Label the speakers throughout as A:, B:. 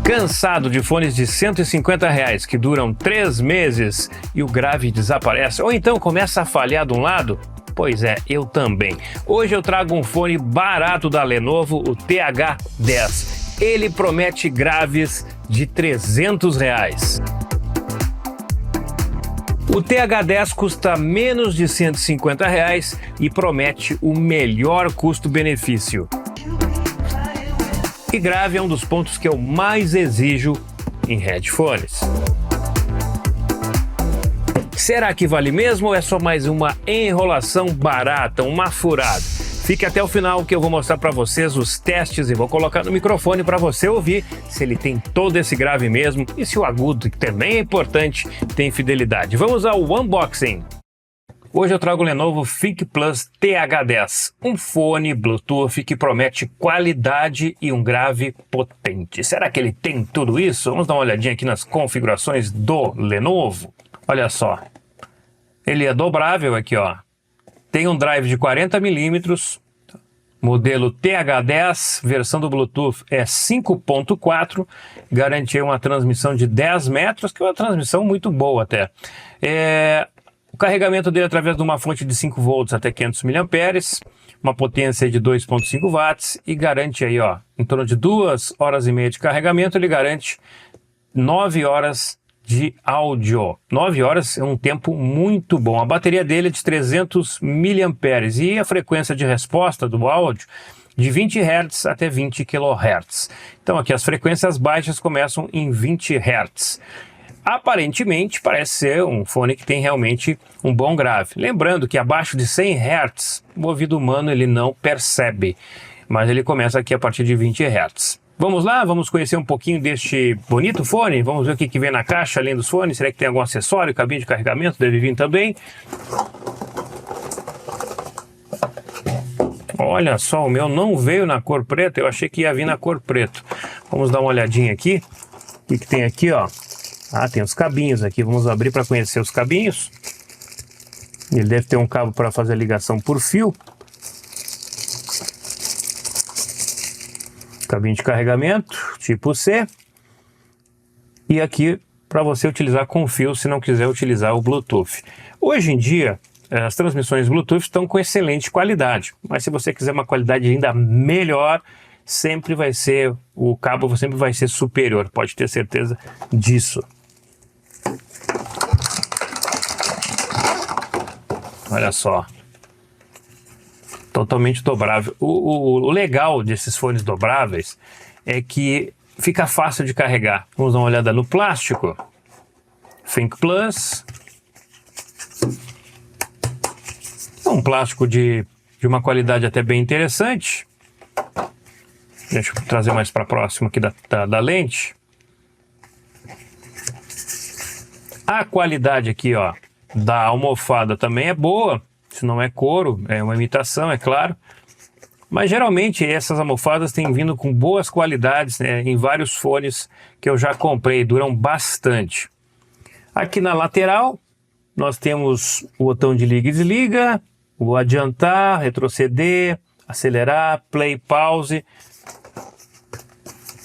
A: Cansado de fones de R$ 150 que duram 3 meses e o grave desaparece? Ou então começa a falhar de um lado? Pois é, eu também. Hoje eu trago um fone barato da Lenovo, o TH10. Ele promete graves de R$ 300. O TH10 custa menos de R$ 150 e promete o melhor custo-benefício. E grave é um dos pontos que eu mais exijo em headphones. Será que vale mesmo ou é só mais uma enrolação barata, uma furada? Fique até o final que eu vou mostrar para vocês os testes e vou colocar no microfone para você ouvir se ele tem todo esse grave mesmo e se o agudo, que também é importante, tem fidelidade. Vamos ao unboxing. Hoje eu trago o Lenovo ThinkPlus TH10, um fone Bluetooth que promete qualidade e um grave potente. Será que ele tem tudo isso? Vamos dar uma olhadinha aqui nas configurações do Lenovo. Olha só, ele é dobrável aqui, ó. Tem um drive de 40 milímetros, modelo TH10, versão do Bluetooth é 5.4, garante uma transmissão de 10 metros, que é uma transmissão muito boa até. O carregamento dele é através de uma fonte de 5 volts até 500 mAh, uma potência de 2.5 watts e garante aí, ó, em torno de 2 horas e meia de carregamento, ele garante 9 horas de áudio. 9 horas é um tempo muito bom. A bateria dele é de 300 mAh e a frequência de resposta do áudio de 20 Hz até 20 kHz. Então aqui as frequências baixas começam em 20 Hz. Aparentemente parece ser um fone que tem realmente um bom grave. Lembrando que abaixo de 100 Hz o ouvido humano ele não percebe, mas ele começa aqui a partir de 20 Hz. Vamos lá, vamos conhecer um pouquinho deste bonito fone, vamos ver o que vem na caixa além dos fones, será que tem algum acessório, cabine de carregamento, deve vir também. Olha só, o meu não veio na cor preta, eu achei que ia vir na cor preto. Vamos dar uma olhadinha aqui, o que tem aqui, ó. Ah, tem os cabinhos aqui, vamos abrir para conhecer os cabinhos. Ele deve ter um cabo para fazer a ligação por fio. Cabinho de carregamento, tipo C. E aqui para você utilizar com fio se não quiser utilizar o Bluetooth. Hoje em dia, as transmissões Bluetooth estão com excelente qualidade. Mas se você quiser uma qualidade ainda melhor, sempre vai ser, o cabo sempre vai ser superior, pode ter certeza disso. Olha só, totalmente dobrável. O legal desses fones dobráveis é que fica fácil de carregar. Vamos dar uma olhada no plástico. ThinkPlus. É um plástico de uma qualidade até bem interessante. Deixa eu trazer mais para próximo aqui da lente. A qualidade aqui, ó, da almofada também é boa. Se não é couro, é uma imitação, é claro. Mas geralmente essas almofadas têm vindo com boas qualidades, né, em vários fones que eu já comprei, duram bastante. Aqui na lateral nós temos o botão de liga e desliga, o adiantar, retroceder, acelerar, play, pause.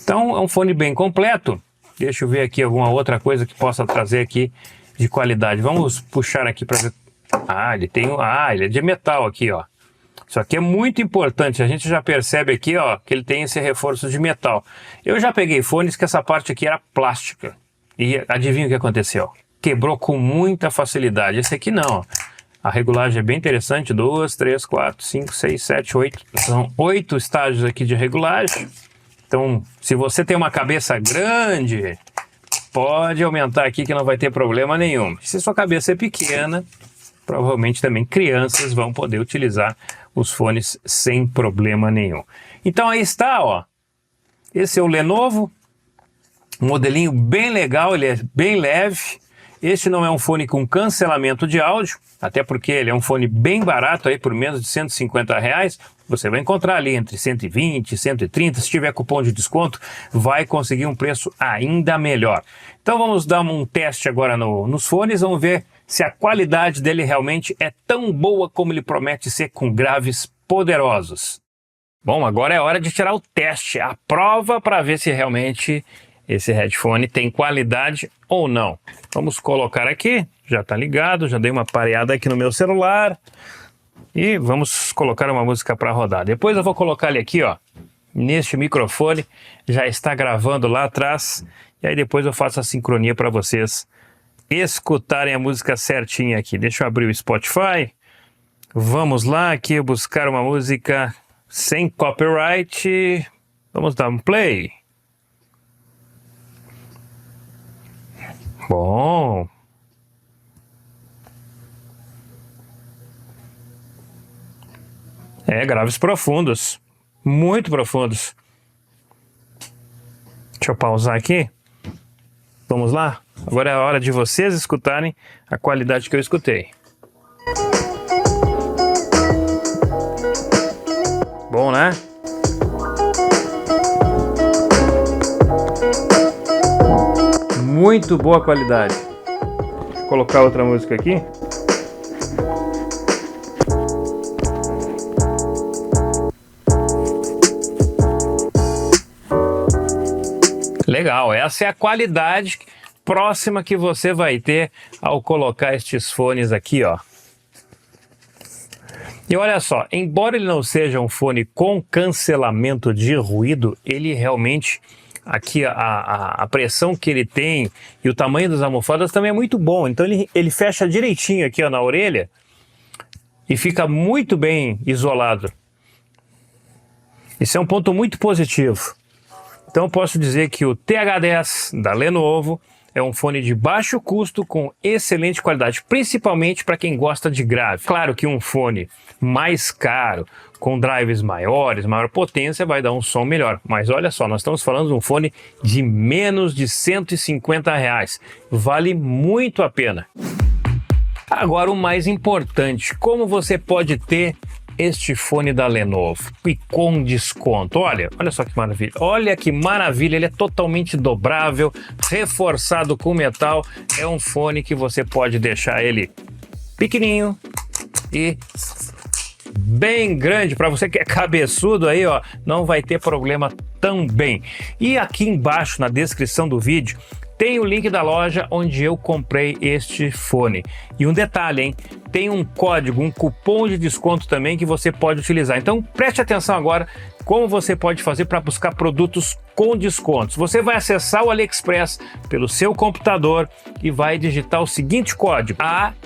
A: Então é um fone bem completo. Deixa eu ver aqui alguma outra coisa que possa trazer aqui de qualidade. Vamos puxar aqui para ver. Ah, ele é de metal aqui, ó. Isso aqui é muito importante. A gente já percebe aqui, ó, que ele tem esse reforço de metal. Eu já peguei fones que essa parte aqui era plástica. E adivinha o que aconteceu? Quebrou com muita facilidade. Esse aqui não, ó. A regulagem é bem interessante. 2, 3, 4, 5, 6, 7, 8. São 8 estágios aqui de regulagem. Então, se você tem uma cabeça grande, pode aumentar aqui que não vai ter problema nenhum. Se sua cabeça é pequena, provavelmente também crianças vão poder utilizar os fones sem problema nenhum. Então aí está, ó. Esse é o Lenovo, um modelinho bem legal, ele é bem leve. Este não é um fone com cancelamento de áudio, até porque ele é um fone bem barato, aí por menos de R$ 150. Você vai encontrar ali entre 120 e 130, se tiver cupom de desconto, vai conseguir um preço ainda melhor. Então vamos dar um teste agora nos fones, vamos ver se a qualidade dele realmente é tão boa como ele promete ser, com graves poderosos. Bom, agora é hora de tirar o teste, a prova, para ver se realmente esse headphone tem qualidade ou não. Vamos colocar aqui, já está ligado, já dei uma pareada aqui no meu celular e vamos colocar uma música para rodar. Depois eu vou colocar ele aqui, ó, neste microfone, já está gravando lá atrás e aí depois eu faço a sincronia para vocês escutarem a música certinha aqui. Deixa eu abrir o Spotify. Vamos lá aqui buscar uma música sem copyright. Vamos dar um play. Bom. Graves profundos. Muito profundos. Deixa eu pausar aqui. Vamos lá? Agora é a hora de vocês escutarem a qualidade que eu escutei. Bom, né? Muito boa qualidade. Vou colocar outra música aqui. Legal, essa é a qualidade próxima que você vai ter ao colocar estes fones aqui, ó. E olha só, embora ele não seja um fone com cancelamento de ruído, ele realmente, aqui a pressão que ele tem e o tamanho das almofadas também é muito bom. Então ele fecha direitinho aqui, ó, na orelha e fica muito bem isolado. Isso é um ponto muito positivo. Então eu posso dizer que o TH10 da Lenovo é um fone de baixo custo com excelente qualidade, principalmente para quem gosta de grave. Claro que um fone mais caro, com drives maiores, maior potência, vai dar um som melhor. Mas olha só, nós estamos falando de um fone de menos de R$150. Vale muito a pena. Agora o mais importante, como você pode ter este fone da Lenovo e com desconto? Olha só que maravilha, olha que maravilha, ele é totalmente dobrável, reforçado com metal, é um fone que você pode deixar ele pequenininho e bem grande, para você que é cabeçudo aí, ó, não vai ter problema também. E aqui embaixo na descrição do vídeo tem o link da loja onde eu comprei este fone. E um detalhe, hein? Tem um código, um cupom de desconto também que você pode utilizar. Então preste atenção agora como você pode fazer para buscar produtos com descontos. Você vai acessar o AliExpress pelo seu computador e vai digitar o seguinte código: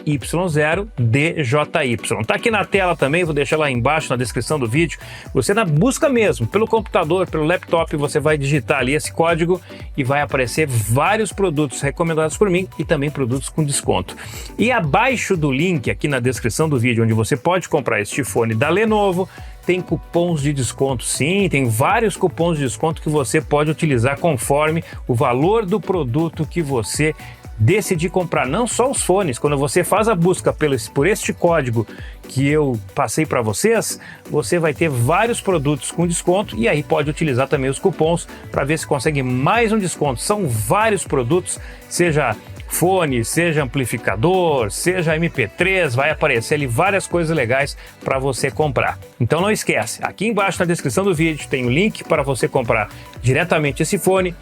A: AY0DJY. Tá aqui na tela também, vou deixar lá embaixo na descrição do vídeo. Você na busca mesmo, pelo computador, pelo laptop, você vai digitar ali esse código e vai aparecer vários produtos recomendados por mim e também produtos com desconto. E abaixo do link aqui na descrição do vídeo, onde você pode comprar este fone da Lenovo, tem cupons de desconto, sim, tem vários cupons de desconto que você pode utilizar conforme o valor do produto que você decidir comprar. Não só os fones, quando você faz a busca por este código que eu passei para vocês, você vai ter vários produtos com desconto e aí pode utilizar também os cupons para ver se consegue mais um desconto. São vários produtos, seja fone, seja amplificador, seja MP3, vai aparecer ali várias coisas legais para você comprar. Então não esquece, aqui embaixo na descrição do vídeo tem o link para você comprar diretamente esse fone,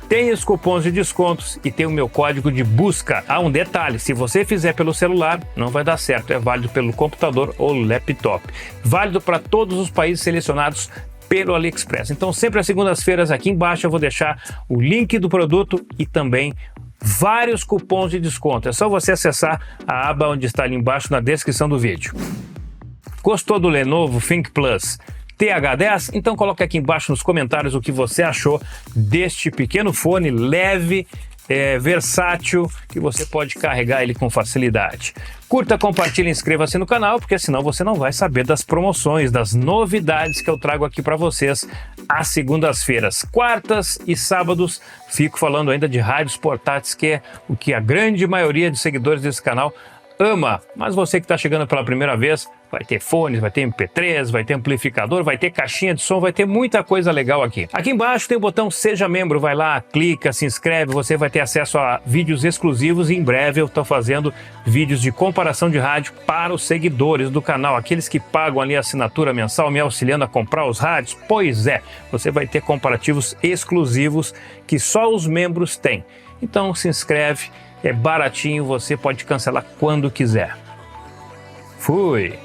A: tem os cupons de descontos e tem o meu código de busca. Ah, um detalhe, se você fizer pelo celular, não vai dar certo, é válido pelo computador ou laptop. Válido para todos os países selecionados pelo AliExpress. Então sempre às segundas-feiras aqui embaixo eu vou deixar o link do produto e também vários cupons de desconto. É só você acessar a aba onde está ali embaixo na descrição do vídeo. Gostou do Lenovo ThinkPlus TH10? Então coloque aqui embaixo nos comentários o que você achou deste pequeno fone leve, versátil, que você pode carregar ele com facilidade. Curta, compartilhe, inscreva-se no canal, porque senão você não vai saber das promoções, das novidades que eu trago aqui para vocês às segundas-feiras. Quartas e sábados fico falando ainda de rádios portáteis, que é o que a grande maioria de seguidores desse canal ama. Mas você que está chegando pela primeira vez, Vai ter fones, vai ter MP3, vai ter amplificador, vai ter caixinha de som, vai ter muita coisa legal aqui. Aqui embaixo tem o botão Seja Membro, vai lá, clica, se inscreve, você vai ter acesso a vídeos exclusivos e em breve eu estou fazendo vídeos de comparação de rádio para os seguidores do canal, aqueles que pagam ali a assinatura mensal me auxiliando a comprar os rádios. Pois é, você vai ter comparativos exclusivos que só os membros têm. Então se inscreve, é baratinho, você pode cancelar quando quiser. Fui!